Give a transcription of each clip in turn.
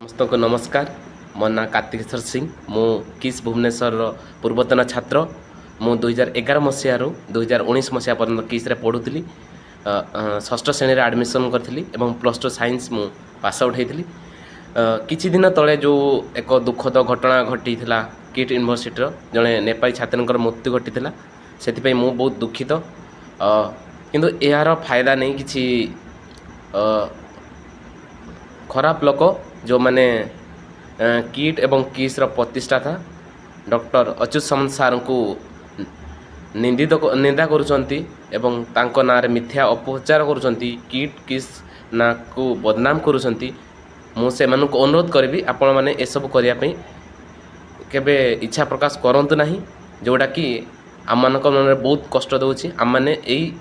समस्त को नमस्कार। मो ना कार्तिकेश्वर सिंह। मु किस भुवनेश्वर पूर्वतन छात्र। मु 2011 मसीह 2019 मसीहा पर्यटन किस पढ़ुली। षष्ठ श्रेणी आडमिशन करी और +2 साइंस मु पास आउट होती। किछि दिन तले जो एक दुखद घटना घटी किट यूनिवर्सिटी जड़े नेपाली छात्र मृत्यु घटी से मु बहुत दुखित। किंतु यार फायदा नहीं किछि खराब लोक जो मैंने किट एवं किस प्रतिष्ठाता डॉक्टर अच्युत सामंत सार को निंदा करुचंती एवं तांको नारे मिथ्या अपप्रचार करुचंती। किट किस ना को बदनाम करुचंती। मु से मानक अनुरोध करी आपण मैंने ए सब करिया पई केबे इच्छा प्रकाश करंतु नहीं, जोड़ा कि आम मन बहुत कष्ट दउछि। आम मैंने एई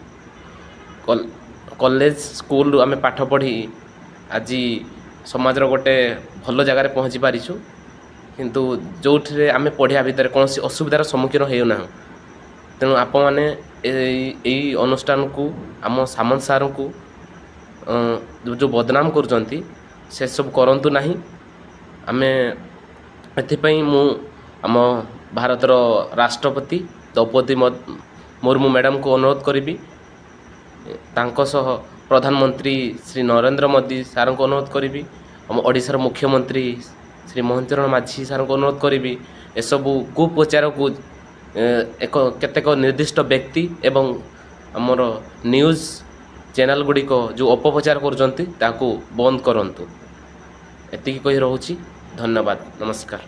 कॉलेज स्कूल आम पाठ पढ़ी आज समाज गोटे भल जगार पहुँची पारिछु, किंतु जो आम पढ़िया भितर कौन असुविधार सम्मुखीन होना। तेणु आप मैंने यही अनुष्ठान को आम सामंत सार को जो बदनाम करुँच से सब करंतु नहीं। आम एथिपाई मु आम भारतर राष्ट्रपति द्रौपदी मुर्मू मैडम को अनुरोध करी, प्रधानमंत्री श्री नरेंद्र मोदी सार को अनुरोध करी, हम ओडिशार मुख्यमंत्री श्री मोहन चरण माझी सार को अनुरोध करी एसबू कुप्रचार को एक केतेक निर्दिष्ट व्यक्ति एवं आमर न्यूज चैनल गुड़िक जो अपप्रचार करुँच बंद करंतु। एतिकी कही रहूची। धन्यवाद। नमस्कार।